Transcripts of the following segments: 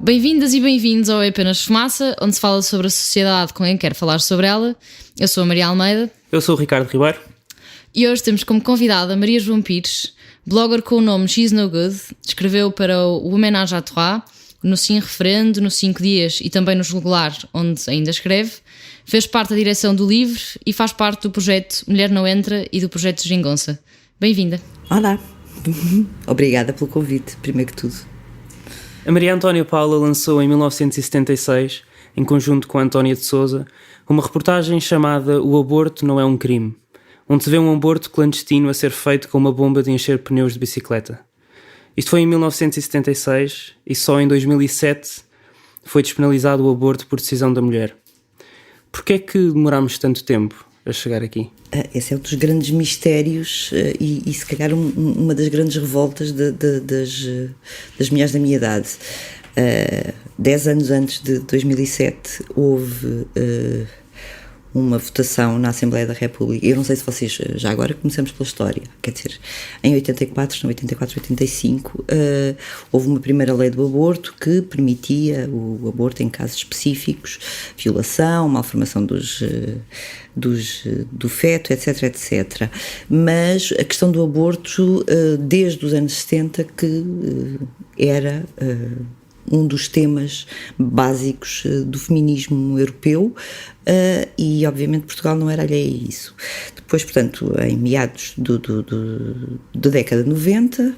Bem-vindas e bem-vindos ao É Apenas Fumaça, onde se fala sobre a sociedade com quem quer falar sobre ela. Eu sou a Maria Almeida. Eu sou o Ricardo Ribeiro. E hoje temos como convidada a Maria João Pires, blogger com o nome She's No Good. Escreveu para o Homenage à Trois, no Sim Referendo, no 5 Dias e também no Jugular, onde ainda escreve. Fez parte da direção do Livre e faz parte do projeto Mulher Não Entra e do projeto Geringonça. Bem-vinda. Olá, obrigada pelo convite, primeiro que tudo. A Maria Antónia Paula lançou em 1976, em conjunto com a Antónia de Souza, uma reportagem chamada O Aborto Não é um Crime, onde se vê um aborto clandestino a ser feito com uma bomba de encher pneus de bicicleta. Isto foi em 1976 e só em 2007 foi despenalizado o aborto por decisão da mulher. Porquê é que demorámos tanto tempo a chegar aqui? Esse é um dos grandes mistérios e se calhar uma das grandes revoltas das mulheres da minha idade. 10 anos antes de 2007 houve uma votação na Assembleia da República. Eu não sei se vocês, já agora começamos pela história, quer dizer, em 84, 85, houve uma primeira lei do aborto que permitia o aborto em casos específicos, violação, malformação do feto, etc. Mas a questão do aborto, desde os anos 70, que era um dos temas básicos do feminismo europeu, e obviamente Portugal não era alheio a isso. Depois, portanto, em meados da década de 90,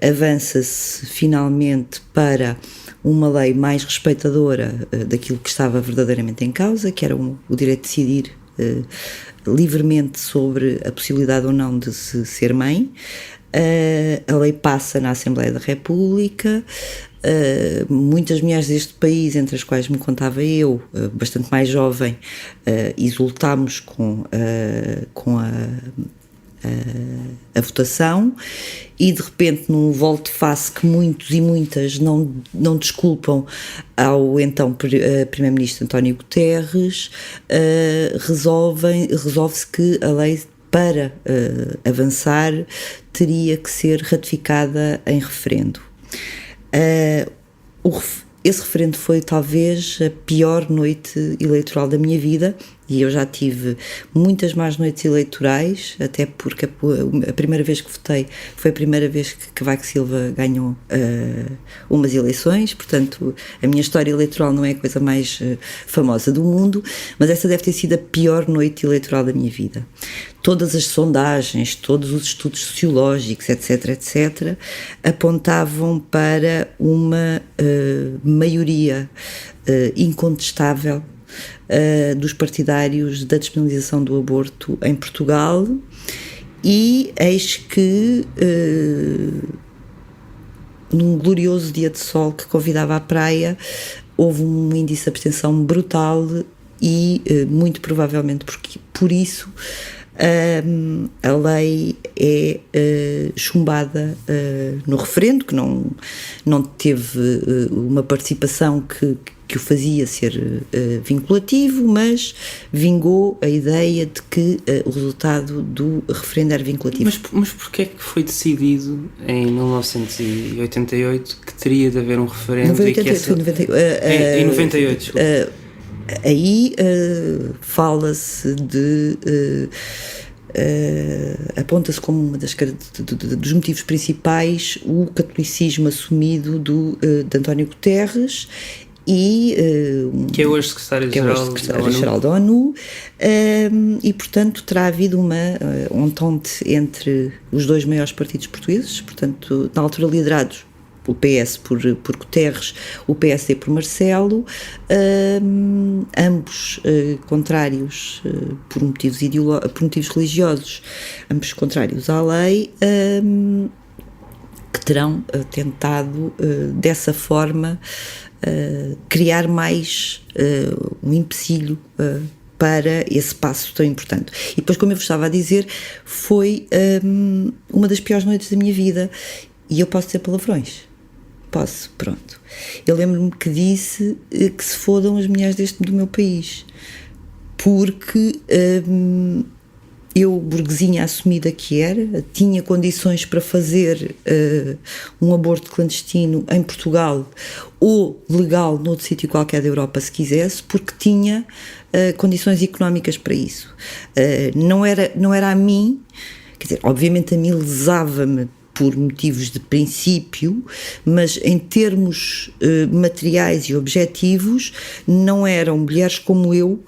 avança-se finalmente para uma lei mais respeitadora daquilo que estava verdadeiramente em causa, que era o direito de decidir livremente sobre a possibilidade ou não de se ser mãe. A lei passa na Assembleia da República. Muitas mulheres deste país, entre as quais me contava eu, bastante mais jovem, exultámos com a votação, e de repente, num volte-face que muitos e muitas não desculpam ao então Primeiro-Ministro António Guterres, resolve-se que a lei, para avançar, teria que ser ratificada em referendo. Esse referendo foi talvez a pior noite eleitoral da minha vida, e eu já tive muitas más noites eleitorais, até porque a primeira vez que votei foi a primeira vez que Cavaco Silva ganhou umas eleições. Portanto, a minha história eleitoral não é a coisa mais famosa do mundo, mas essa deve ter sido a pior noite eleitoral da minha vida. Todas as sondagens, todos os estudos sociológicos, etc., apontavam para uma maioria incontestável dos partidários da despenalização do aborto em Portugal, e eis que num glorioso dia de sol que convidava à praia, houve um índice de abstenção brutal e muito provavelmente por isso a lei é chumbada no referendo, que não teve uma participação que o fazia ser vinculativo, mas vingou a ideia de que o resultado do referendo era vinculativo. Mas porquê é que foi decidido em 1988 que teria de haver um referendo? Não foi 88, foi 98. Em 98, desculpa. Aí fala-se de aponta-se como uma dos motivos principais o catolicismo assumido de António Guterres, que é hoje secretário-geral da ONU, e portanto terá havido uma entente entre os dois maiores partidos portugueses, portanto na altura liderados o PS por Guterres, o PSD por Marcelo, ambos contrários por motivos religiosos, ambos contrários à lei, que terão tentado dessa forma criar mais um empecilho para esse passo tão importante. E depois, como eu vos estava a dizer, foi uma das piores noites da minha vida, e eu posso dizer palavrões. Posso, pronto. Eu lembro-me que disse que se fodam as mulheres do meu país, porque eu, burguesinha assumida que era, tinha condições para fazer um aborto clandestino em Portugal ou legal noutro sítio qualquer da Europa, se quisesse, porque tinha condições económicas para isso. Não era a mim, quer dizer, obviamente a mim lesava-me por motivos de princípio, mas em termos materiais e objetivos, não eram mulheres como eu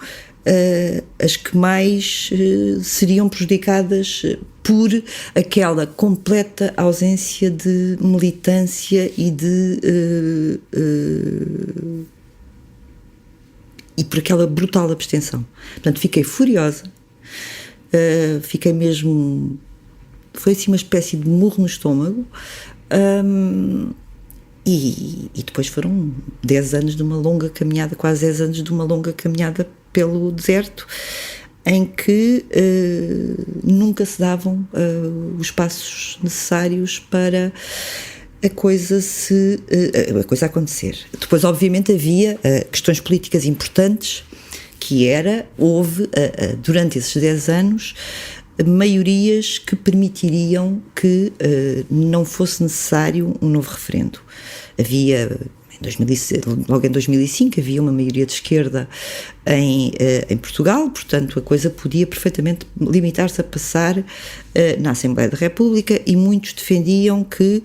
as que mais seriam prejudicadas por aquela completa ausência de militância e por aquela brutal abstenção. Portanto, fiquei furiosa, fiquei mesmo... Foi assim uma espécie de murro no estômago, e depois foram 10 anos de uma longa caminhada, quase 10 anos de uma longa caminhada pelo deserto, em que nunca se davam os passos necessários para a coisa acontecer. Depois, obviamente, havia questões políticas importantes, houve, durante esses 10 anos, maiorias que permitiriam que não fosse necessário um novo referendo. Havia, logo em 2005, havia uma maioria de esquerda em Portugal, portanto a coisa podia perfeitamente limitar-se a passar na Assembleia da República, e muitos defendiam que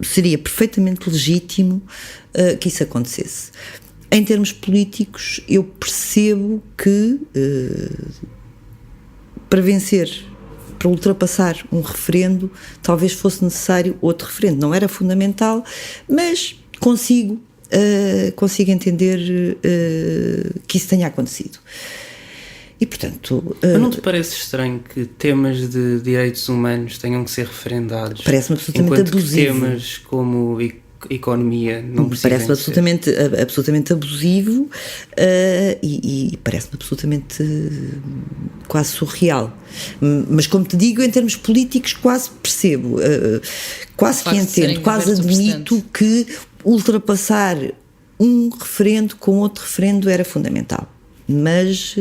seria perfeitamente legítimo que isso acontecesse. Em termos políticos, eu percebo que para ultrapassar um referendo, talvez fosse necessário outro referendo. Não era fundamental, mas consigo entender que isso tenha acontecido. E, portanto... Mas não te parece estranho que temas de direitos humanos tenham que ser referendados? Parece-me absolutamente abusivo. Enquanto que temas como economia não precisam. Parece-me absolutamente abusivo, e parece-me absolutamente quase surreal. Mas, como te digo, em termos políticos quase percebo, quase que entendo, quase admito que ultrapassar um referendo com outro referendo era fundamental. Mas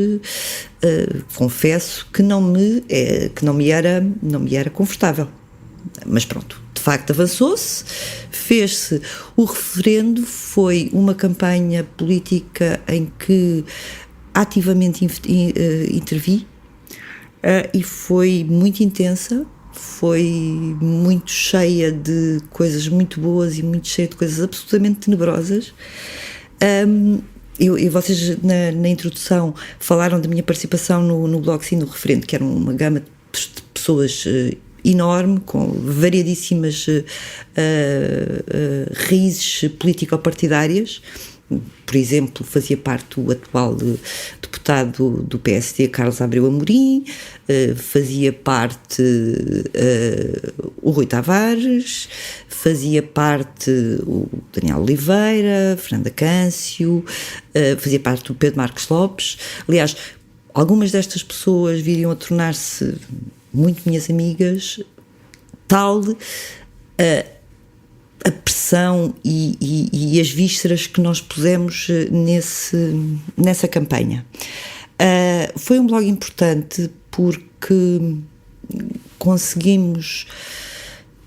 confesso que não me era confortável. Mas pronto, de facto avançou-se, fez-se o referendo, foi uma campanha política em que ativamente intervi, e foi muito intensa, foi muito cheia de coisas muito boas e muito cheia de coisas absolutamente tenebrosas. Vocês na introdução falaram da minha participação no blog Sim no Referendo, que era uma gama de pessoas enorme, com variadíssimas raízes político-partidárias. Por exemplo, fazia parte o atual deputado do PSD, Carlos Abreu Amorim, fazia parte o Rui Tavares, fazia parte o Daniel Oliveira, Fernanda Câncio, fazia parte o Pedro Marques Lopes. Aliás, algumas destas pessoas viriam a tornar-se muito minhas amigas, tal a pressão e as vísceras que nós pusemos nessa campanha. Foi um blog importante porque conseguimos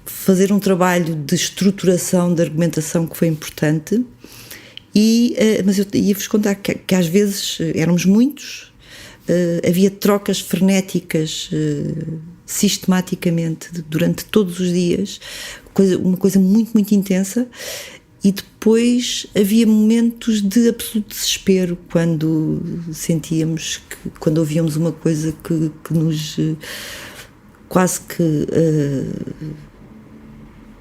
fazer um trabalho de estruturação da argumentação que foi importante, mas eu ia-vos contar que às vezes éramos muitos, havia trocas frenéticas sistematicamente durante todos os dias, uma coisa muito, muito intensa, e depois havia momentos de absoluto desespero quando sentíamos quando ouvíamos uma coisa que nos quase que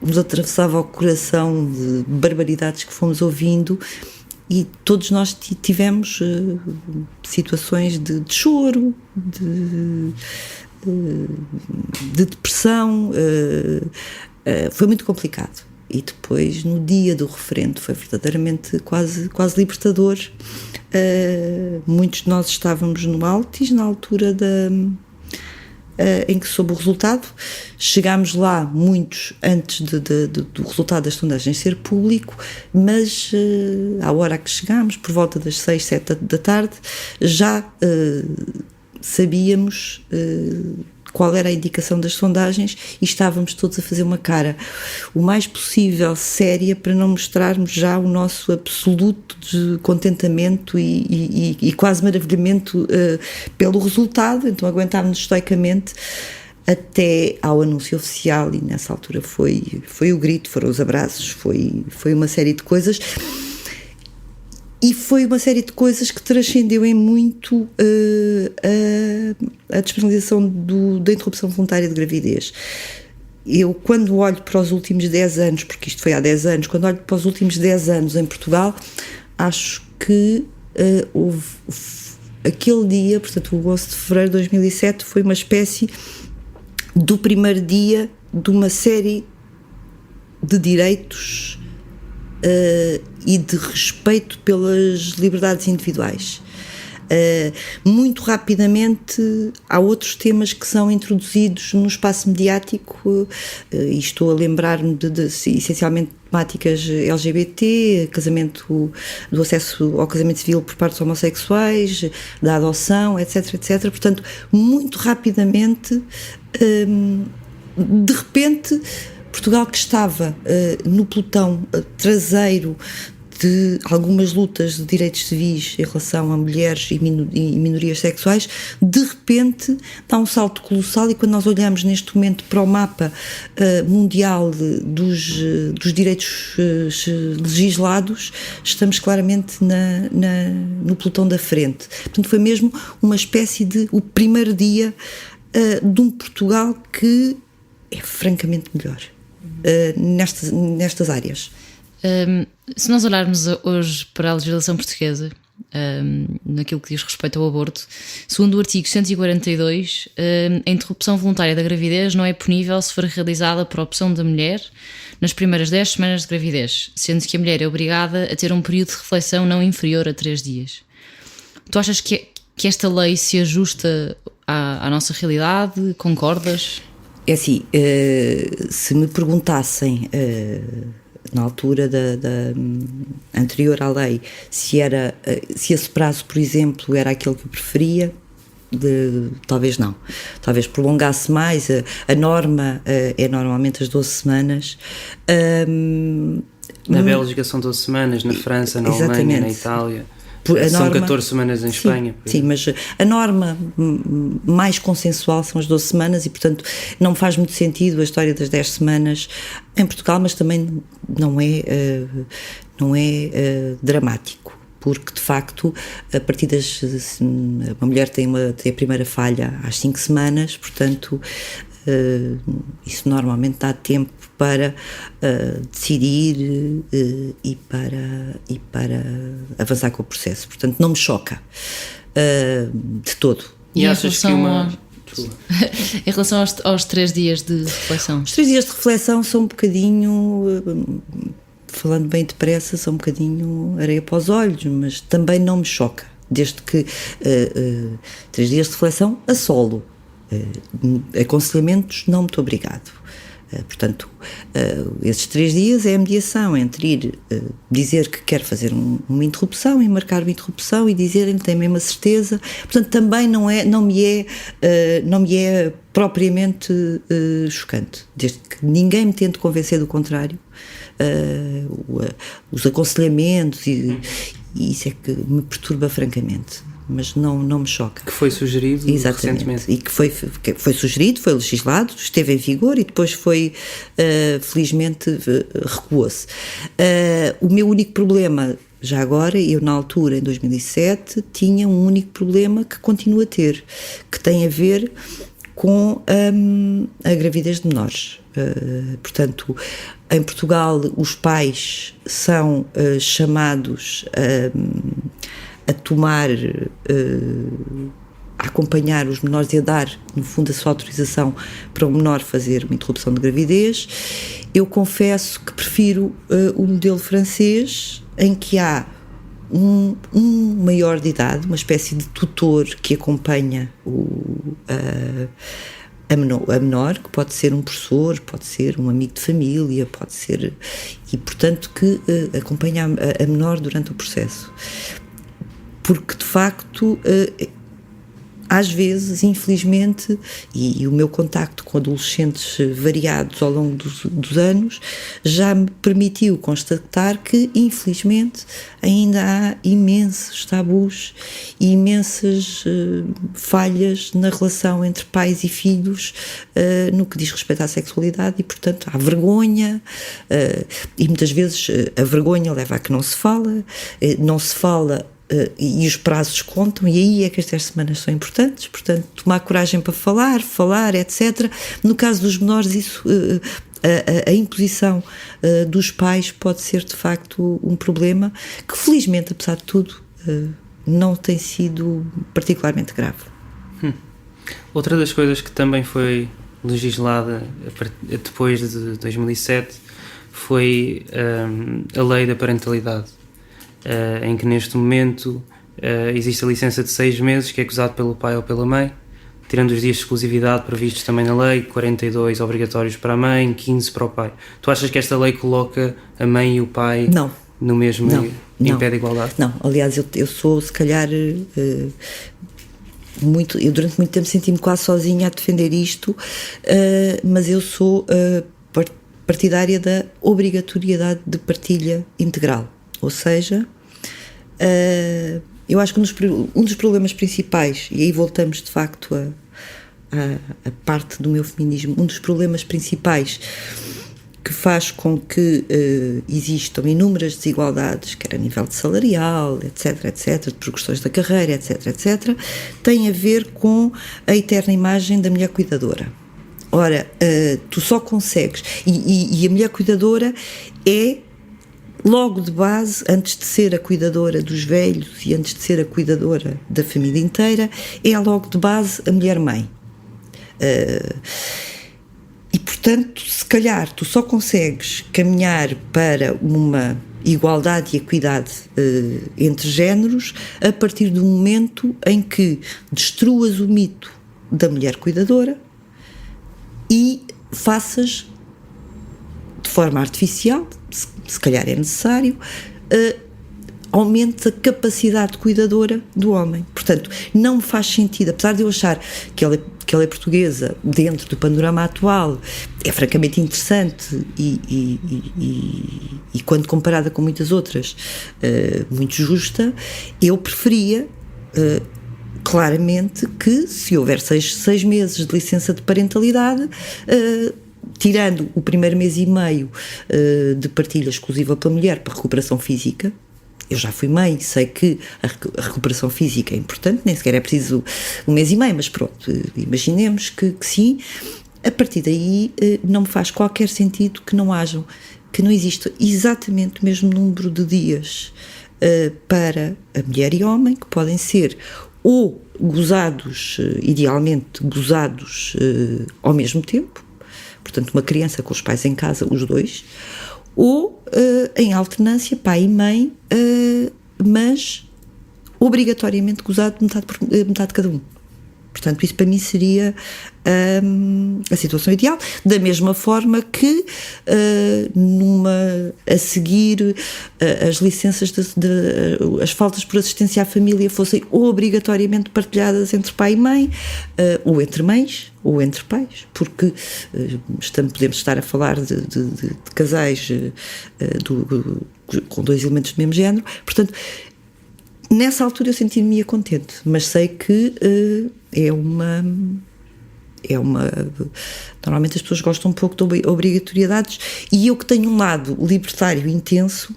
nos atravessava o coração, de barbaridades que fomos ouvindo. E todos nós tivemos situações de choro, de depressão, foi muito complicado. E depois, no dia do referendo, foi verdadeiramente quase libertador. Muitos de nós estávamos no Altis, na altura em que soube o resultado. Chegámos lá, muitos, antes do resultado das sondagens ser público, mas à hora que chegámos, por volta das 6, 7 da tarde, já sabíamos qual era a indicação das sondagens e estávamos todos a fazer uma cara o mais possível séria para não mostrarmos já o nosso absoluto de contentamento e quase maravilhamento pelo resultado. Então aguentámos-nos estoicamente até ao anúncio oficial, e nessa altura foi o grito, foram os abraços, foi uma série de coisas. E foi uma série de coisas que transcendeu em muito a despenalização da interrupção voluntária de gravidez. Eu, quando olho para os últimos 10 anos, porque isto foi há 10 anos, quando olho para os últimos 10 anos em Portugal, acho que houve aquele dia, portanto o 11 de fevereiro de 2007, foi uma espécie do primeiro dia de uma série de direitos e de respeito pelas liberdades individuais. Muito rapidamente há outros temas que são introduzidos no espaço mediático, e estou a lembrar-me de essencialmente temáticas LGBT, do acesso ao casamento civil por parte dos homossexuais, da adoção, etc, etc. Portanto, muito rapidamente, de repente, Portugal, que estava no pelotão traseiro de algumas lutas de direitos civis em relação a mulheres e minorias sexuais, de repente dá um salto colossal. E quando nós olhamos neste momento para o mapa mundial dos direitos legislados, estamos claramente no pelotão da frente. Portanto, foi mesmo uma espécie de o primeiro dia de um Portugal que é francamente melhor nestas áreas. Se nós olharmos hoje para a legislação portuguesa, naquilo que diz respeito ao aborto, segundo o artigo 142, a interrupção voluntária da gravidez não é punível se for realizada por opção da mulher nas primeiras 10 semanas de gravidez, sendo que a mulher é obrigada a ter um período de reflexão não inferior a 3 dias. Tu achas que esta lei se ajusta à nossa realidade? Concordas? É assim, se me perguntassem na altura anterior à lei se esse prazo, por exemplo, era aquele que eu preferia, talvez não. Talvez prolongasse mais. A norma é normalmente as 12 semanas. Na Bélgica são 12 semanas, na França, na Alemanha, na Itália. São 14 semanas em Espanha. Sim, mas a norma mais consensual são as 12 semanas e, portanto, não faz muito sentido a história das 10 semanas em Portugal, mas também não é dramático, porque, de facto, a partir uma mulher tem a primeira falha às 5 semanas, portanto, isso normalmente dá tempo para decidir e para avançar com o processo. Portanto, não me choca de todo. E achas que em relação aos 3 dias de reflexão? Os 3 dias de reflexão são um bocadinho, falando bem depressa, são um bocadinho areia para os olhos, mas também não me choca, desde que 3 dias de reflexão a solo. Aconselhamentos, não, muito obrigado. Portanto, esses 3 dias é a mediação entre dizer que quer fazer uma interrupção e marcar uma interrupção e dizerem que tem mesmo a certeza. Portanto, também não me é propriamente chocante, desde que ninguém me tente convencer do contrário. Os aconselhamentos e isso é que me perturba francamente. Mas não me choca. Que foi sugerido recentemente. E que foi sugerido, foi legislado, esteve em vigor e depois felizmente, recuou-se. O meu único problema, já agora, eu na altura, em 2007, tinha um único problema que continuo a ter, que tem a ver com a gravidez de menores. Portanto, em Portugal, os pais são chamados a tomar, a acompanhar os menores e a dar, no fundo, a sua autorização para o menor fazer uma interrupção de gravidez. Eu confesso que prefiro o modelo francês, em que há um maior de idade, uma espécie de tutor que acompanha a menor, que pode ser um professor, pode ser um amigo de família, pode ser... E, portanto, que acompanha a menor durante o processo. Porque, de facto, às vezes, infelizmente, e o meu contacto com adolescentes variados ao longo dos anos já me permitiu constatar que, infelizmente, ainda há imensos tabus e imensas falhas na relação entre pais e filhos no que diz respeito à sexualidade e, portanto, há vergonha e muitas vezes a vergonha leva a que não se fala e os prazos contam, e aí é que as 10 semanas são importantes, portanto, tomar coragem para falar, etc. No caso dos menores, isso, a imposição dos pais pode ser, de facto, um problema que, felizmente, apesar de tudo, não tem sido particularmente grave. Outra das coisas que também foi legislada depois de 2007 foi a lei da parentalidade, em que neste momento existe a licença de 6 meses que é gozado pelo pai ou pela mãe, tirando os dias de exclusividade previstos também na lei, 42 obrigatórios para a mãe, 15 para o pai. Tu achas que esta lei coloca a mãe e o pai no mesmo em pé de igualdade? Não, aliás, eu sou, se calhar, eu durante muito tempo senti-me quase sozinha a defender isto, mas eu sou partidária da obrigatoriedade de partilha integral. Ou seja, eu acho que um dos problemas principais, e aí voltamos de facto a parte do meu feminismo, um dos problemas principais que faz com que existam inúmeras desigualdades, quer a nível de salarial, etc., de progressões da carreira, etc., tem a ver com a eterna imagem da mulher cuidadora. Ora, tu só consegues, e a mulher cuidadora é, logo de base, antes de ser a cuidadora dos velhos e antes de ser a cuidadora da família inteira, é logo de base a mulher-mãe. E, portanto, se calhar tu só consegues caminhar para uma igualdade e equidade entre géneros a partir do momento em que destruas o mito da mulher cuidadora e faças de forma artificial, se calhar é necessário, aumente a capacidade cuidadora do homem. Portanto, não me faz sentido, apesar de eu achar que ela é portuguesa dentro do panorama atual, é francamente interessante e quando comparada com muitas outras, muito justa, eu preferia claramente que, se houver 6 meses de licença de parentalidade, tirando o primeiro mês e meio de partilha exclusiva pela mulher para recuperação física. Eu já fui mãe, sei que a recuperação física é importante, nem sequer é preciso 1 mês e meio, mas pronto, imaginemos que sim. A partir daí não me faz qualquer sentido que não exista exatamente o mesmo número de dias para a mulher e homem, que podem ser ou gozados, idealmente gozados ao mesmo tempo, portanto uma criança com os pais em casa, os dois, ou em alternância pai e mãe, mas obrigatoriamente gozado metade de cada um. Portanto, isso para mim seria a situação ideal, da mesma forma que a seguir as licenças as faltas por assistência à família fossem obrigatoriamente partilhadas entre pai e mãe, ou entre mães, ou entre pais, porque podemos estar a falar de casais com 2 elementos do mesmo género. Portanto, nessa altura eu senti-me contente, mas sei que normalmente as pessoas gostam um pouco de obrigatoriedades, e eu, que tenho um lado libertário intenso,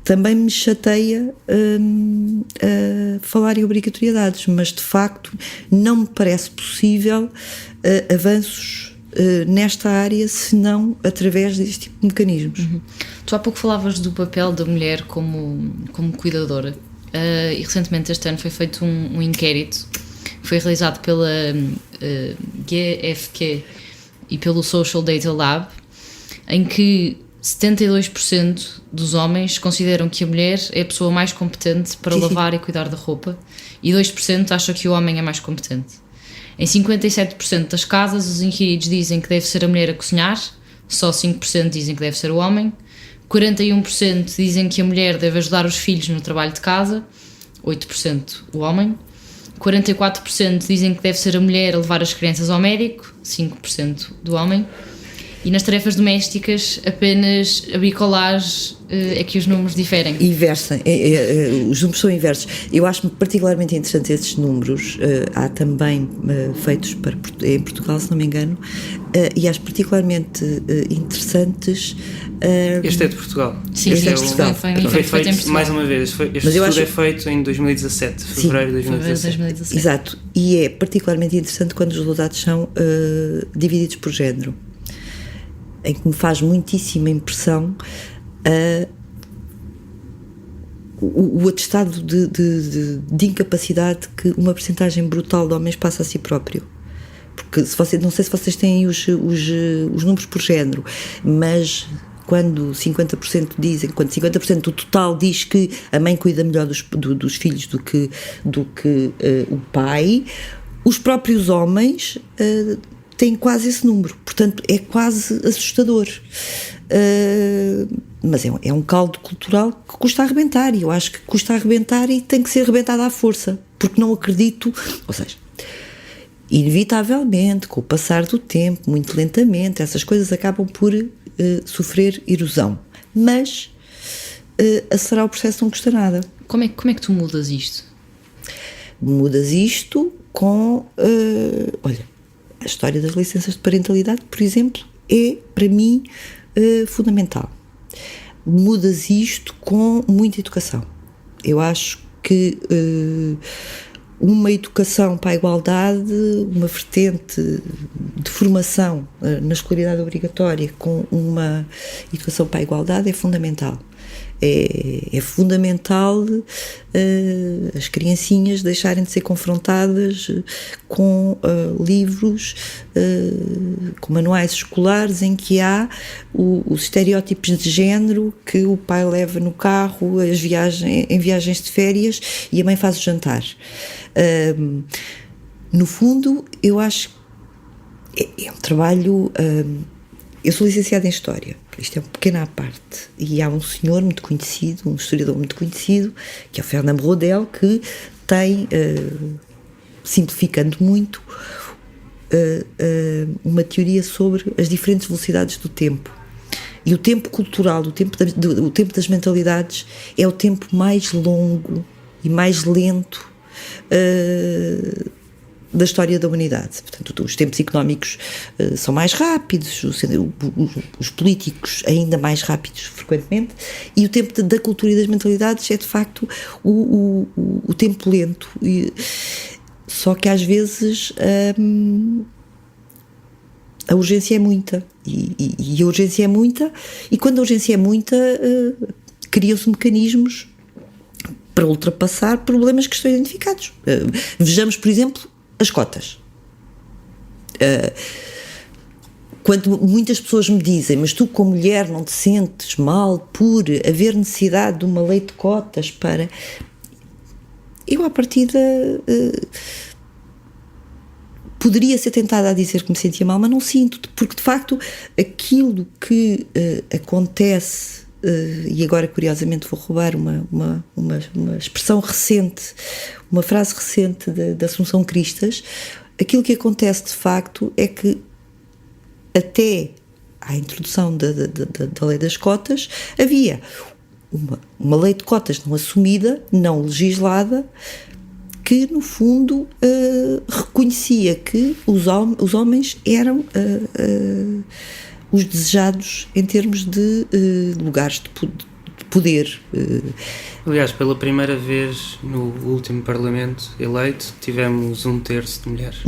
também me chateia falar em obrigatoriedades, mas de facto não me parece possível avanços nesta área senão através deste tipo de mecanismos. Tu há pouco falavas do papel da mulher como cuidadora, e recentemente este ano foi feito um inquérito, foi realizado pela GfK e pelo Social Data Lab, em que 72% dos homens consideram que a mulher é a pessoa mais competente para lavar e cuidar da roupa, e 2% acham que o homem é mais competente. Em 57% das casas, os inquiridos dizem que deve ser a mulher a cozinhar, só 5% dizem que deve ser o homem, 41% dizem que a mulher deve ajudar os filhos no trabalho de casa, 8% o homem, 44% dizem que deve ser a mulher a levar as crianças ao médico, 5% do homem. E nas tarefas domésticas, apenas a bricolagem é que os números diferem. Inversa, os números são inversos. Eu acho particularmente interessante esses números. Há também feitos em Portugal, se não me engano, e acho particularmente interessantes. Este é de Portugal. Sim, este é de Portugal. Foi feito mais uma vez. Este estudo é feito em 2017, fevereiro de 2017. Exato, e é particularmente interessante quando os resultados são divididos por género, em que me faz muitíssima impressão o atestado de incapacidade que uma percentagem brutal de homens passa a si próprio. Porque não sei se vocês têm os números por género, mas quando 50% do total diz que a mãe cuida melhor dos filhos do que o pai, os próprios homens têm quase esse número, portanto é quase assustador. Mas é um caldo cultural que custa a arrebentar, e eu acho que custa a arrebentar e tem que ser arrebentado à força, porque não acredito, ou seja, inevitavelmente, com o passar do tempo, muito lentamente, essas coisas acabam por sofrer erosão, mas acelerar o processo não custa nada. Como é que tu mudas isto? Mudas isto com, olha, a história das licenças de parentalidade, por exemplo, é, para mim, fundamental. Mudas isto com muita educação. Eu acho que uma educação para a igualdade, uma vertente de formação na escolaridade obrigatória com uma educação para a igualdade é fundamental. É fundamental as criancinhas deixarem de ser confrontadas com livros, com manuais escolares em que há os estereótipos de género que o pai leva no carro em viagens de férias e a mãe faz o jantar. No fundo, eu acho que é um trabalho... Eu sou licenciada em História, isto é uma pequena à parte, e há um senhor muito conhecido, um historiador muito conhecido, que é o Fernand Braudel, que tem, simplificando muito, uma teoria sobre as diferentes velocidades do tempo. E o tempo cultural, o tempo das mentalidades, é o tempo mais longo e mais lento da história da humanidade. Portanto, os tempos económicos são mais rápidos, os políticos ainda mais rápidos frequentemente, e o tempo da cultura e das mentalidades é de facto o tempo lento. Só que às vezes a urgência é muita, e a urgência é muita, e quando a urgência é muita criam-se mecanismos para ultrapassar problemas que estão identificados. Vejamos, por exemplo, as cotas. Quando muitas pessoas me dizem, mas tu como mulher não te sentes mal por haver necessidade de uma lei de cotas para... Eu, à partida, poderia ser tentada a dizer que me sentia mal, mas não sinto, porque de facto aquilo que acontece, e agora curiosamente vou roubar uma expressão recente, uma frase recente da Assunção Cristas, aquilo que acontece de facto é que até à introdução da lei das cotas havia uma lei de cotas não assumida, não legislada, que no fundo reconhecia que os homens eram os desejados em termos de lugares de poder. Aliás, pela primeira vez no último Parlamento eleito, tivemos 1/3 de mulheres.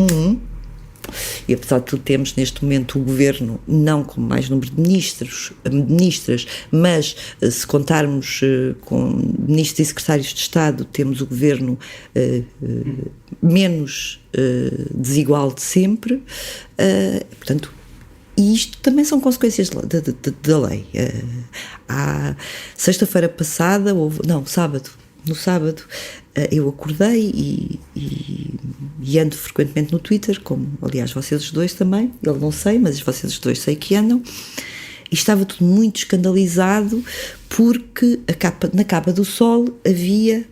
E apesar de tudo, temos neste momento o governo não com mais número de ministras, mas se contarmos com ministros e secretários de Estado, temos o governo menos desigual de sempre. Portanto, e isto também são consequências da lei. Sexta-feira passada, no sábado, eu acordei e ando frequentemente no Twitter, como aliás vocês os dois também, eu não sei, mas vocês os dois sei que andam, e estava tudo muito escandalizado porque na capa do Sol havia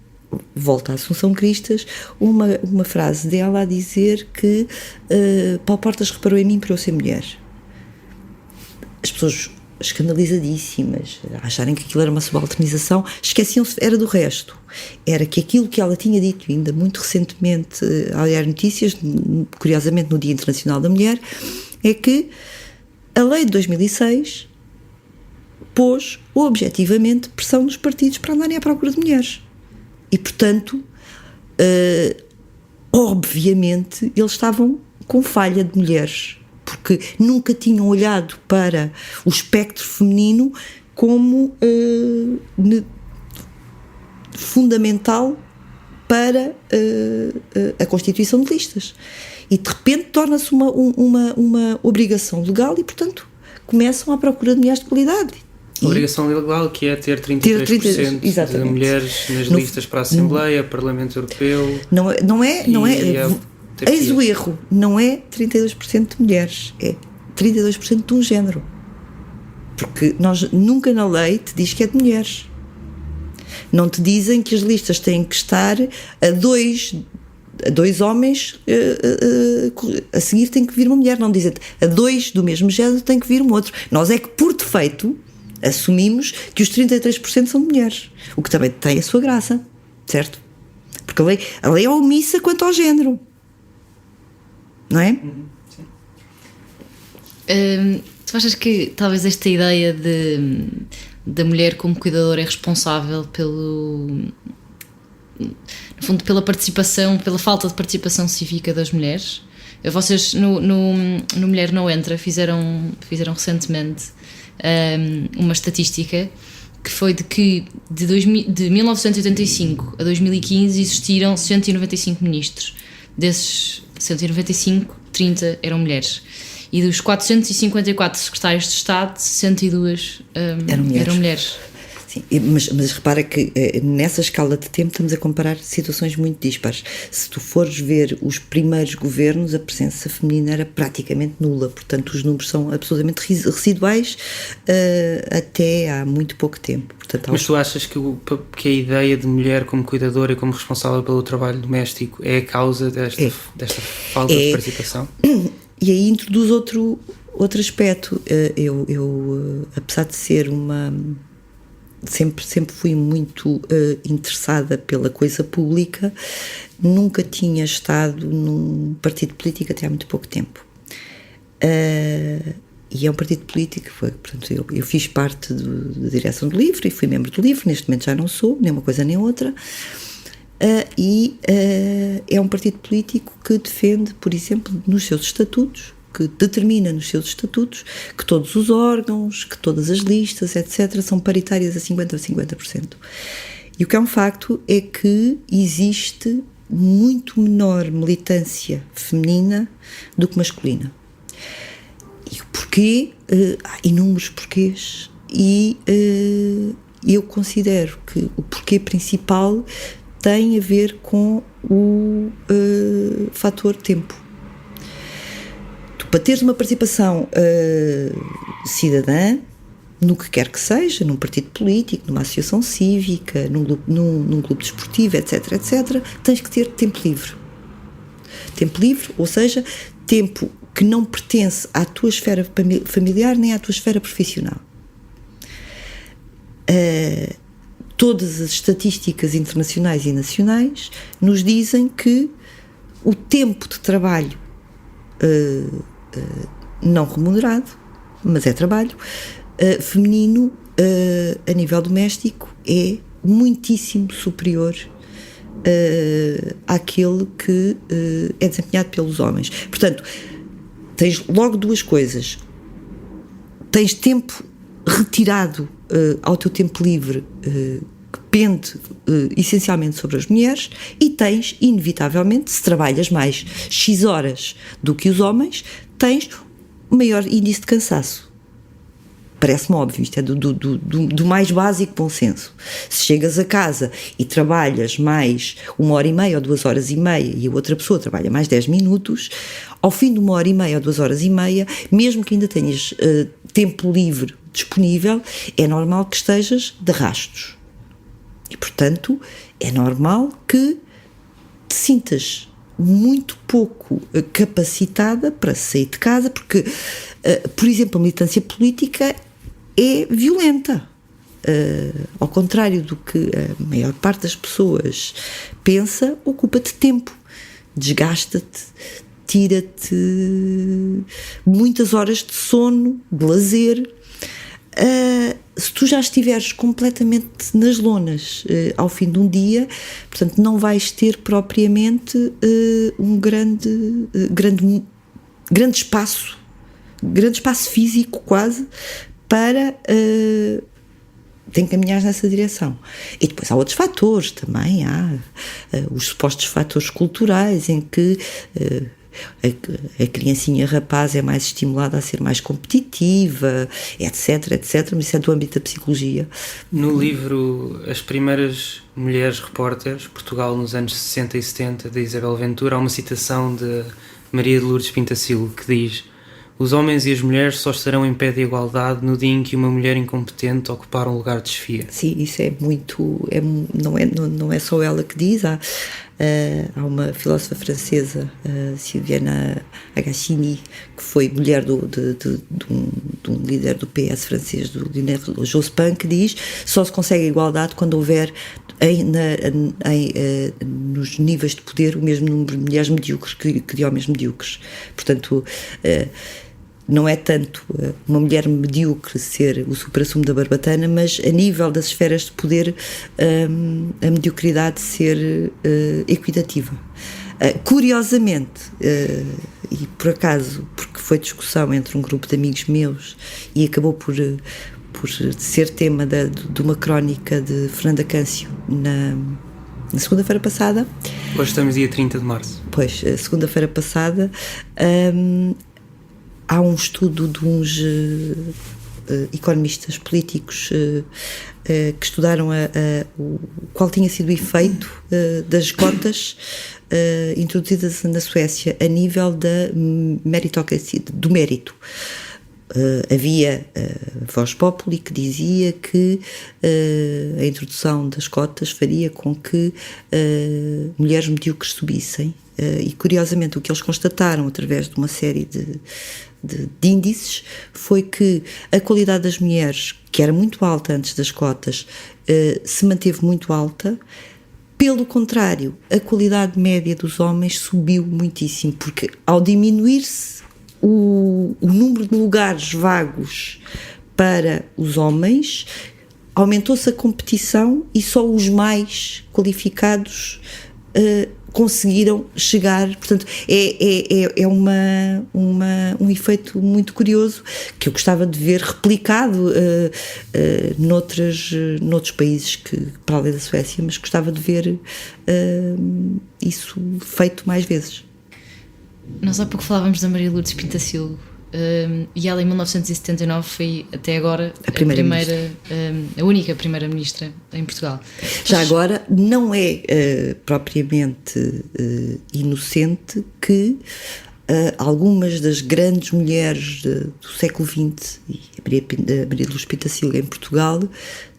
volta a Assunção Cristas, uma frase dela a dizer que Paulo Portas reparou em mim por eu ser mulher. As pessoas escandalizadíssimas, acharem que aquilo era uma subalternização, esqueciam-se, era do resto. Era que aquilo que ela tinha dito ainda muito recentemente ao Diário Notícias, curiosamente no Dia Internacional da Mulher, é que a lei de 2006 pôs objetivamente pressão nos partidos para andarem à procura de mulheres. E, portanto, obviamente, eles estavam com falha de mulheres, porque nunca tinham olhado para o espectro feminino como fundamental para a constituição de listas. E, de repente, torna-se uma obrigação legal e, portanto, começam à procura de mulheres de qualidade. Obrigação legal, que é ter 33% de mulheres nas listas para a Assembleia, Parlamento Europeu. Não é eis o erro, não é 32% de mulheres, é 32% de um género. Porque nós nunca na lei te diz que é de mulheres. Não te dizem que as listas têm que estar a dois homens, a seguir tem que vir uma mulher. Não dizem a dois do mesmo género tem que vir um outro. Nós é que, por defeito, assumimos que os 33% são de mulheres, o que também tem a sua graça, certo? Porque a lei é omissa quanto ao género, não é? Sim. Tu achas que talvez esta ideia da mulher como cuidadora é responsável no fundo, pela participação, pela falta de participação cívica das mulheres? Vocês no Mulher Não Entra fizeram recentemente uma estatística que foi de que de 1985 a 2015 existiram 195 ministros. Desses 195, 30 eram mulheres. E dos 454 secretários de Estado, 62 eram mulheres. Sim, mas repara que nessa escala de tempo estamos a comparar situações muito dispares. Se tu fores ver os primeiros governos, a presença feminina era praticamente nula, portanto os números são absolutamente residuais até há muito pouco tempo. Portanto, mas tu achas que a ideia de mulher como cuidadora e como responsável pelo trabalho doméstico é a causa desta falta de participação? E aí introduz outro aspecto. Eu apesar de ser sempre fui muito interessada pela coisa pública, nunca tinha estado num partido político até há muito pouco tempo. E é um partido político, portanto, eu fiz parte da direção do LIVRE e fui membro do LIVRE, neste momento já não sou, nem uma coisa nem outra. É um partido político que defende, por exemplo, nos seus estatutos, que determina nos seus estatutos que todos os órgãos, que todas as listas, etc., são paritárias a 50%. E o que é um facto é que existe muito menor militância feminina do que masculina. E o porquê? Há inúmeros porquês. E eu considero que o porquê principal tem a ver com o fator tempo. Para teres uma participação cidadã, no que quer que seja, num partido político, numa associação cívica, num clube desportivo, etc., tens que ter tempo livre. Tempo livre, ou seja, tempo que não pertence à tua esfera familiar nem à tua esfera profissional. Todas as estatísticas internacionais e nacionais nos dizem que o tempo de trabalho não remunerado, mas é trabalho, feminino a nível doméstico é muitíssimo superior àquele que é desempenhado pelos homens. Portanto, tens logo duas coisas. Tens tempo retirado ao teu tempo livre que pende essencialmente sobre as mulheres, e tens, inevitavelmente, se trabalhas mais X horas do que os homens, tens maior índice de cansaço. Parece-me óbvio, isto é do mais básico bom senso. Se chegas a casa e trabalhas mais 1h30 ou 2h30 e a outra pessoa trabalha mais 10 minutos, ao fim de 1h30 ou 2h30, mesmo que ainda tenhas tempo livre disponível, é normal que estejas de rastos. E, portanto, é normal que te sintas muito pouco capacitada para sair de casa, porque, por exemplo, a militância política é violenta. Ao contrário do que a maior parte das pessoas pensa, ocupa-te tempo, desgasta-te, tira-te muitas horas de sono, de lazer. Se tu já estiveres completamente nas lonas ao fim de um dia, portanto não vais ter propriamente um grande espaço físico quase para te encaminhares nessa direção. E depois há outros fatores também, há os supostos fatores culturais em que a criancinha rapaz é mais estimulada a ser mais competitiva, etc, mas isso é do âmbito da psicologia. No livro As Primeiras Mulheres Repórteres, Portugal nos anos 60 e 70, de Isabel Ventura, há uma citação de Maria de Lourdes Pintacilgo que diz: os homens e as mulheres só estarão em pé de igualdade no dia em que uma mulher incompetente ocupar um lugar de chefia. Sim, isso é muito... não é só ela que diz, há uma filósofa francesa, Sylviane Agassini, que foi mulher de um líder do PS francês, do Lionel Jospin, que diz: só se consegue a igualdade quando houver nos níveis de poder o mesmo número de mulheres medíocres que de homens medíocres. Portanto, não é tanto uma mulher medíocre ser o supra-sumo da barbatana, mas a nível das esferas de poder a mediocridade ser equitativa. Curiosamente, e por acaso, porque foi discussão entre um grupo de amigos meus e acabou por ser tema de uma crónica de Fernanda Câncio na segunda-feira passada. Hoje estamos dia 30 de março. Pois, segunda-feira passada, há um estudo de uns economistas políticos que estudaram qual tinha sido o efeito das cotas introduzidas na Suécia a nível da meritocracia, do mérito. Havia Voz Populi que dizia que a introdução das cotas faria com que mulheres medíocres subissem, e curiosamente o que eles constataram através de uma série de índices foi que a qualidade das mulheres, que era muito alta antes das cotas, se manteve muito alta. Pelo contrário, a qualidade média dos homens subiu muitíssimo, porque ao diminuir-se o número de lugares vagos para os homens, aumentou-se a competição e só os mais qualificados conseguiram chegar. Portanto, é um efeito muito curioso que eu gostava de ver replicado noutros países que, para além da Suécia, mas gostava de ver isso feito mais vezes. Nós há pouco falávamos da Maria Lourdes Pintacilgo, e ela em 1979 foi até agora a única primeira-ministra em Portugal. Já agora, não é propriamente inocente que algumas das grandes mulheres do século XX, e a Maria Lourdes Pintacilgo em Portugal,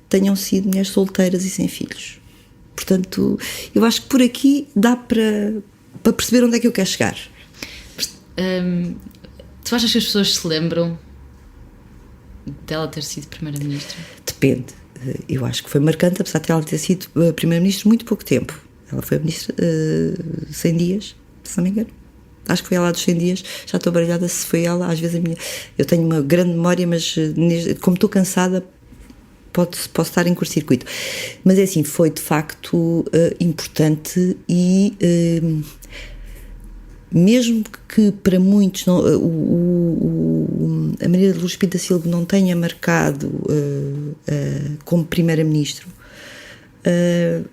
tenham sido mulheres solteiras e sem filhos. Portanto, eu acho que por aqui dá para perceber onde é que eu quero chegar. Tu achas que as pessoas se lembram dela ter sido primeira-ministra? Depende. Eu acho que foi marcante, apesar de ela ter sido primeira-ministra muito pouco tempo. Ela foi ministra 100 dias, se não me engano. Acho que foi ela dos 100 dias. Já estou baralhada se foi ela. Às vezes eu tenho uma grande memória, mas como estou cansada, posso estar em curto-circuito. Mas é assim, foi de facto importante e... mesmo que para muitos a Maria de Lourdes Pintacilgo não tenha marcado como primeira-ministro,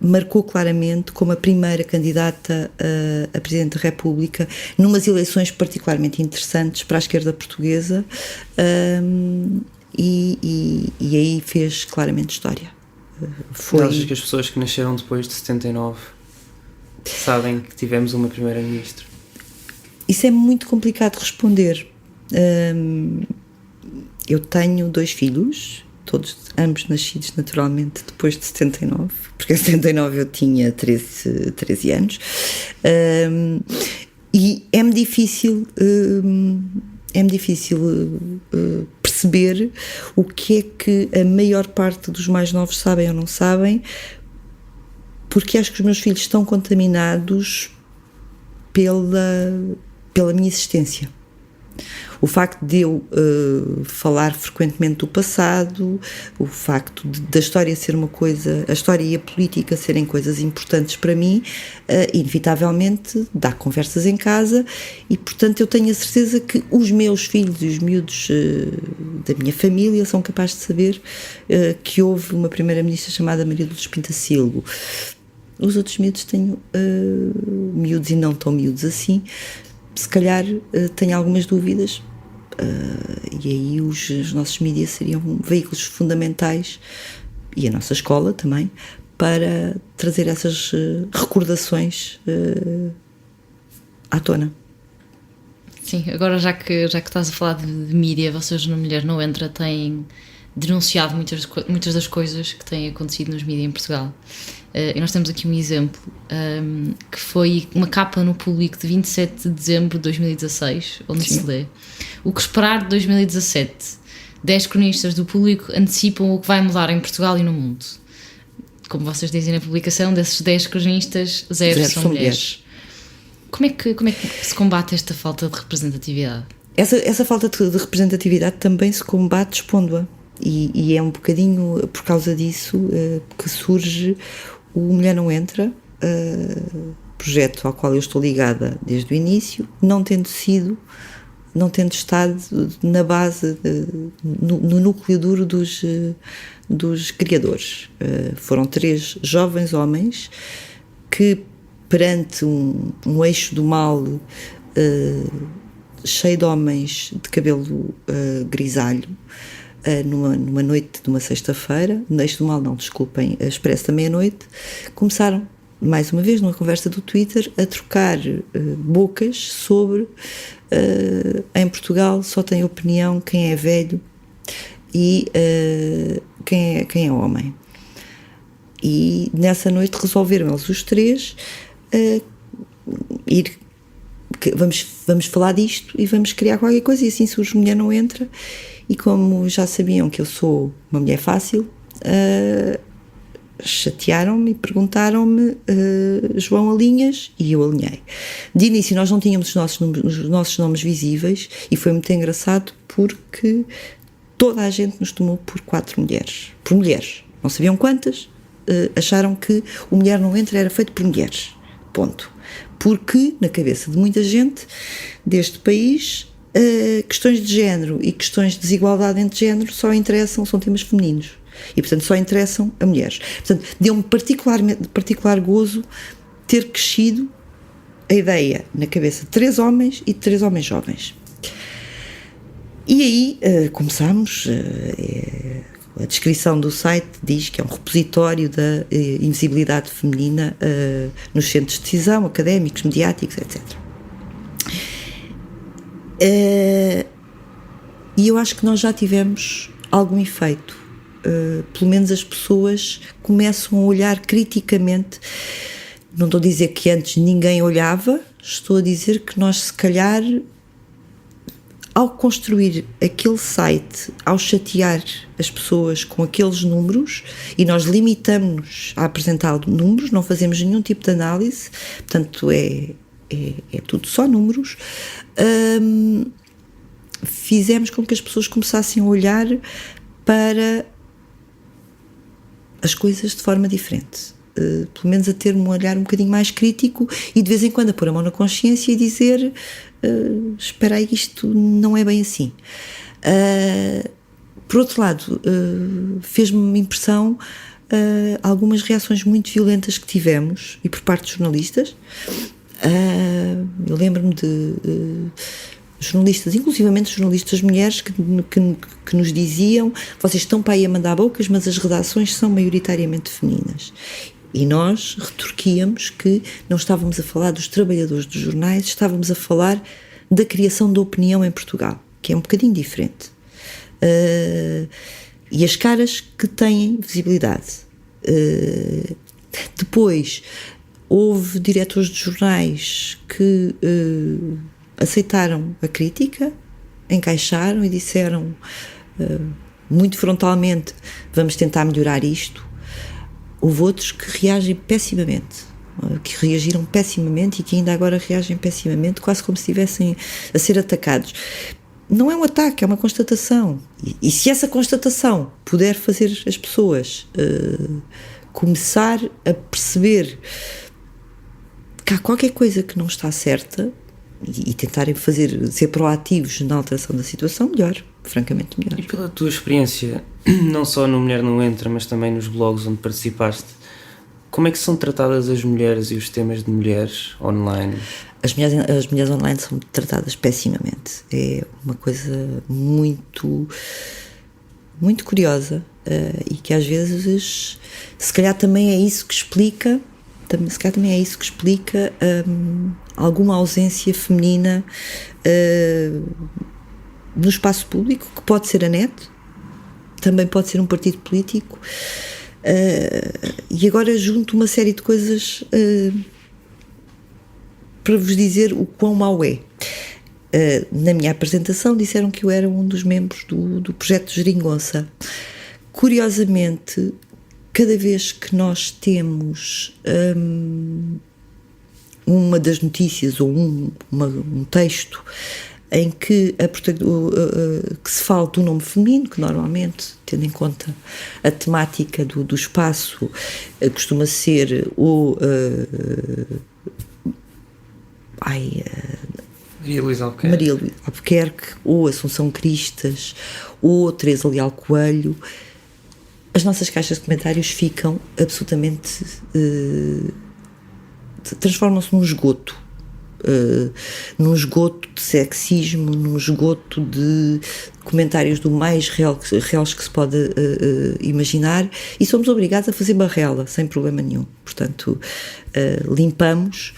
marcou claramente como a primeira candidata a Presidente da República numas eleições particularmente interessantes para a esquerda portuguesa, e aí fez claramente história. Achas que as pessoas que nasceram depois de 79 sabem que tivemos uma primeira-ministra? Isso é muito complicado de responder. Eu tenho 2 filhos ambos nascidos naturalmente depois de 79, porque em 79 eu tinha 13 anos, e é-me difícil perceber o que é que a maior parte dos mais novos sabem ou não sabem, porque acho que os meus filhos estão contaminados pela minha existência. O facto de eu falar frequentemente do passado, o facto da história ser uma coisa, a história e a política serem coisas importantes para mim, inevitavelmente dá conversas em casa, e portanto eu tenho a certeza que os meus filhos e os miúdos da minha família são capazes de saber que houve uma primeira-ministra chamada Maria Lourdes Pintacilgo. Os outros miúdos tenho miúdos e não tão miúdos assim, se calhar tenho algumas dúvidas, e aí os nossos mídias seriam veículos fundamentais, e a nossa escola também, para trazer essas recordações à tona. Sim, agora já que estás a falar de mídia, vocês no Mulher Não Entra têm denunciado muitas das coisas que têm acontecido nos mídias em Portugal. E nós temos aqui um exemplo, que foi uma capa no Público de 27 de dezembro de 2016, onde Sim. se lê: o que esperar de 2017? 10 cronistas do Público antecipam o que vai mudar em Portugal e no mundo. Como vocês dizem na publicação, desses 10 cronistas, 0 são mulheres. Como é que se combate esta falta de representatividade? Essa falta de representatividade também se combate expondo-a, e é um bocadinho por causa disso que surge o Mulher Não Entra, projeto ao qual eu estou ligada desde o início, não tendo estado na base, no núcleo duro dos criadores. Foram 3 jovens homens que, perante um eixo do mal cheio de homens de cabelo grisalho, numa noite de uma sexta-feira, no eixo do mal não, desculpem, expresso da meia-noite, começaram, mais uma vez, numa conversa do Twitter, a trocar bocas sobre em Portugal só tem opinião quem é velho e quem é homem. E nessa noite resolveram eles os 3 vamos falar disto e vamos criar qualquer coisa, e assim surge Mulher Não Entra. E como já sabiam que eu sou uma mulher fácil, chatearam-me e perguntaram-me: João, alinhas? E eu alinhei. De início nós não tínhamos os nossos nomes visíveis, e foi muito engraçado porque toda a gente nos tomou por 4 mulheres. Por mulheres. Não sabiam quantas, acharam que o Mulher Não Entra era feito por mulheres. Ponto. Porque na cabeça de muita gente deste país, questões de género e questões de desigualdade entre género são temas femininos, e portanto só interessam a mulheres. Portanto, deu-me particular gozo ter crescido a ideia na cabeça de 3 homens e de 3 homens jovens. E aí começámos. A descrição do site diz que é um repositório da invisibilidade feminina nos centros de decisão, académicos, mediáticos, etc. E eu acho que nós já tivemos algum efeito. Pelo menos as pessoas começam a olhar criticamente. Não estou a dizer que antes ninguém olhava, estou a dizer que nós, se calhar, ao construir aquele site, ao chatear as pessoas com aqueles números, e nós limitamos-nos a apresentar números, não fazemos nenhum tipo de análise, portanto é tudo só números, fizemos com que as pessoas começassem a olhar para as coisas de forma diferente. Pelo menos a ter um olhar um bocadinho mais crítico, e de vez em quando a pôr a mão na consciência e dizer: espera aí, isto não é bem assim. Por outro lado, fez-me impressão algumas reações muito violentas que tivemos, e por parte de jornalistas. Eu lembro-me de jornalistas, inclusivamente jornalistas mulheres, que nos diziam: vocês estão para aí a mandar bocas, mas as redações são maioritariamente femininas. E nós retorquíamos que não estávamos a falar dos trabalhadores dos jornais, estávamos a falar da criação da opinião em Portugal, que é um bocadinho diferente. e as caras que têm visibilidade. Depois, houve diretores de jornais que aceitaram a crítica, encaixaram e disseram muito frontalmente: vamos tentar melhorar isto. Houve outros que reagem pessimamente, que reagiram pessimamente e que ainda agora reagem pessimamente, quase como se estivessem a ser atacados. Não é um ataque, é uma constatação. E se essa constatação puder fazer as pessoas começar a perceber que há qualquer coisa que não está certa e tentarem ser proativos na alteração da situação, melhor, francamente melhor. E pela tua experiência, não só no Mulher Não Entra, mas também nos blogs onde participaste, como é que são tratadas as mulheres e os temas de mulheres online? As mulheres online são tratadas pessimamente. É uma coisa muito, muito curiosa e que às vezes, se calhar também é isso que explica, alguma ausência feminina no espaço público, que pode ser a net, também pode ser um partido político, e agora junto uma série de coisas para vos dizer o quão mau é. Na minha apresentação disseram que eu era um dos membros do projeto Geringonça. Curiosamente, cada vez que nós temos uma das notícias ou um texto em que se fala do nome feminino, que normalmente, tendo em conta a temática do espaço, costuma ser o Maria Luísa Albuquerque, ou Assunção Cristas, ou Teresa Leal Coelho, as nossas caixas de comentários ficam absolutamente transformam-se num esgoto de sexismo, num esgoto de comentários do mais reais que se pode imaginar, e somos obrigados a fazer barrela sem problema nenhum. Portanto, limpamos,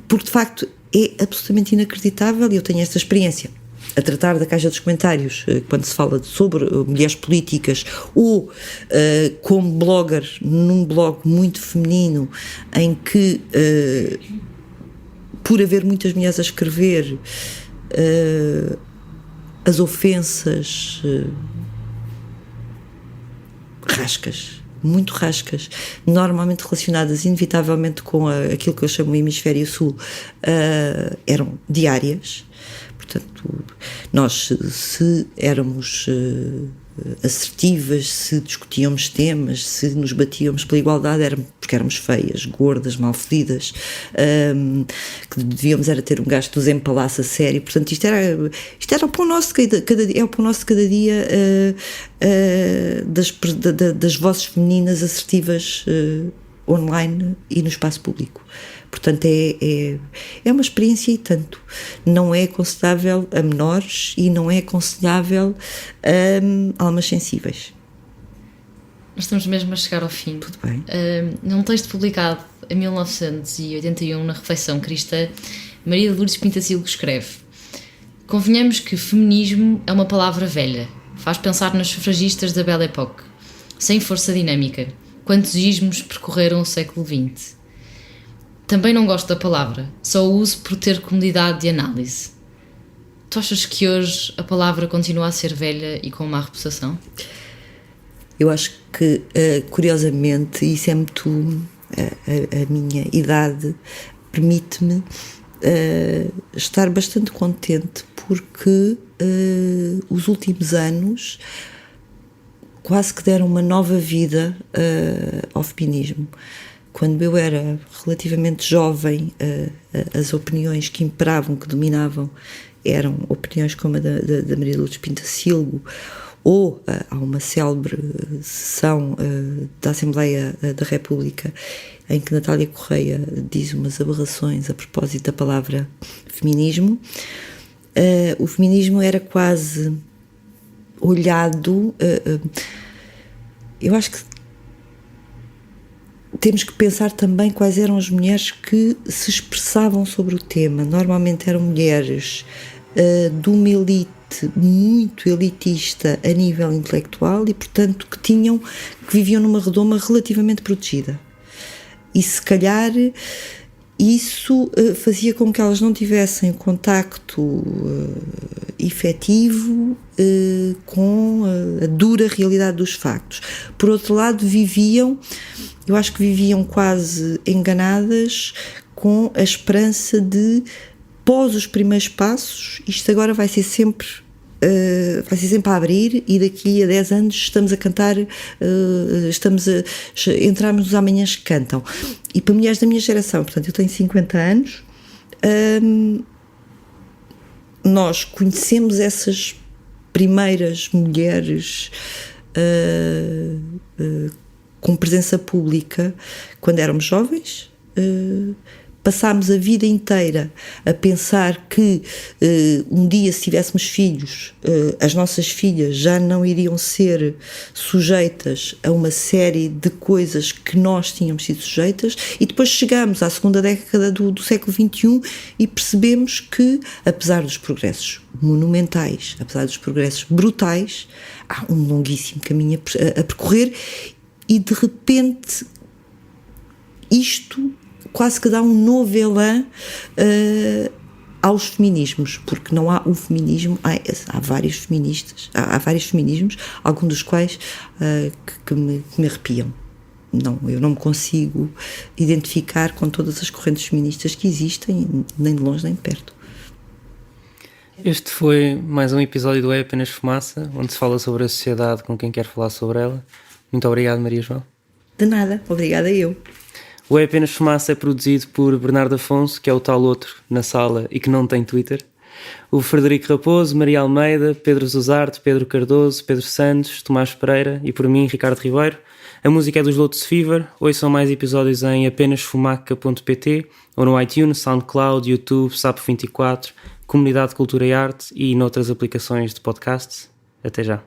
porque de facto é absolutamente inacreditável, e eu tenho esta experiência a tratar da caixa dos comentários quando se fala sobre mulheres políticas, ou como blogger num blog muito feminino, em que por haver muitas mulheres a escrever, as ofensas muito rascas, normalmente relacionadas inevitavelmente com aquilo que eu chamo o hemisfério sul, eram diárias. Portanto, nós, se éramos assertivas, se discutíamos temas, se nos batíamos pela igualdade, era porque éramos feias, gordas, mal fedidas, que devíamos era ter um gasto dos empalaços a sério. Portanto, isto era o pão nosso de cada dia, das vozes femininas assertivas online e no espaço público. Portanto, é uma experiência e tanto. Não é aconselhável a menores e não é aconselhável a almas sensíveis. Nós estamos mesmo a chegar ao fim. Tudo bem. Num texto publicado em 1981 na Reflexão Cristã, Maria de Lourdes Pintacilgo escreve: convenhamos que feminismo é uma palavra velha. Faz pensar nas sufragistas da Belle Époque. Sem força dinâmica. Quantos ismos percorreram o século XX? Também não gosto da palavra, só o uso por ter comodidade de análise. Tu achas que hoje a palavra continua a ser velha e com má reputação? Eu acho que, curiosamente, isso é muito... a minha idade permite-me estar bastante contente, porque os últimos anos quase que deram uma nova vida ao feminismo. Quando eu era relativamente jovem, as opiniões que imperavam, que dominavam, eram opiniões como a da Maria Lourdes Pintacilgo, ou há uma célebre sessão da Assembleia da República em que Natália Correia diz umas aberrações a propósito da palavra feminismo. O feminismo era quase olhado... eu acho que temos que pensar também quais eram as mulheres que se expressavam sobre o tema. Normalmente eram mulheres do milite elite muito elitista a nível intelectual e, portanto, que viviam numa redoma relativamente protegida. E se calhar isso fazia com que elas não tivessem contacto efetivo com a dura realidade dos factos. Por outro lado, eu acho que viviam quase enganadas com a esperança de, pós os primeiros passos, isto agora vai ser sempre a abrir e daqui a 10 anos estamos a cantar, entramos nos amanhãs que cantam. E para mulheres da minha geração, portanto eu tenho 50 anos, nós conhecemos essas primeiras mulheres com presença pública quando éramos jovens. Passámos a vida inteira a pensar que um dia, se tivéssemos filhos, as nossas filhas já não iriam ser sujeitas a uma série de coisas que nós tínhamos sido sujeitas, e depois chegamos à segunda década do século XXI e percebemos que, apesar dos progressos monumentais, apesar dos progressos brutais, há um longuíssimo caminho a percorrer, e de repente isto quase que dá um novo elan aos feminismos, porque não há um feminismo, há vários feministas, há vários feminismos, alguns dos quais que me arrepiam. Eu não me consigo identificar com todas as correntes feministas que existem, nem de longe nem de perto. Este foi mais um episódio do É Apenas Fumaça, onde se fala sobre a sociedade com quem quer falar sobre ela. Muito obrigado, Maria João. De nada, obrigada eu. O É Apenas Fumaça é produzido por Bernardo Afonso, que é o tal outro na sala e que não tem Twitter. O Frederico Raposo, Maria Almeida, Pedro Zuzarte, Pedro Cardoso, Pedro Santos, Tomás Pereira e por mim, Ricardo Ribeiro. A música é dos Lotus Fever. Ouçam mais episódios em apenasfumaca.pt ou no iTunes, SoundCloud, YouTube, Sapo24, Comunidade de Cultura e Arte e noutras aplicações de podcasts. Até já.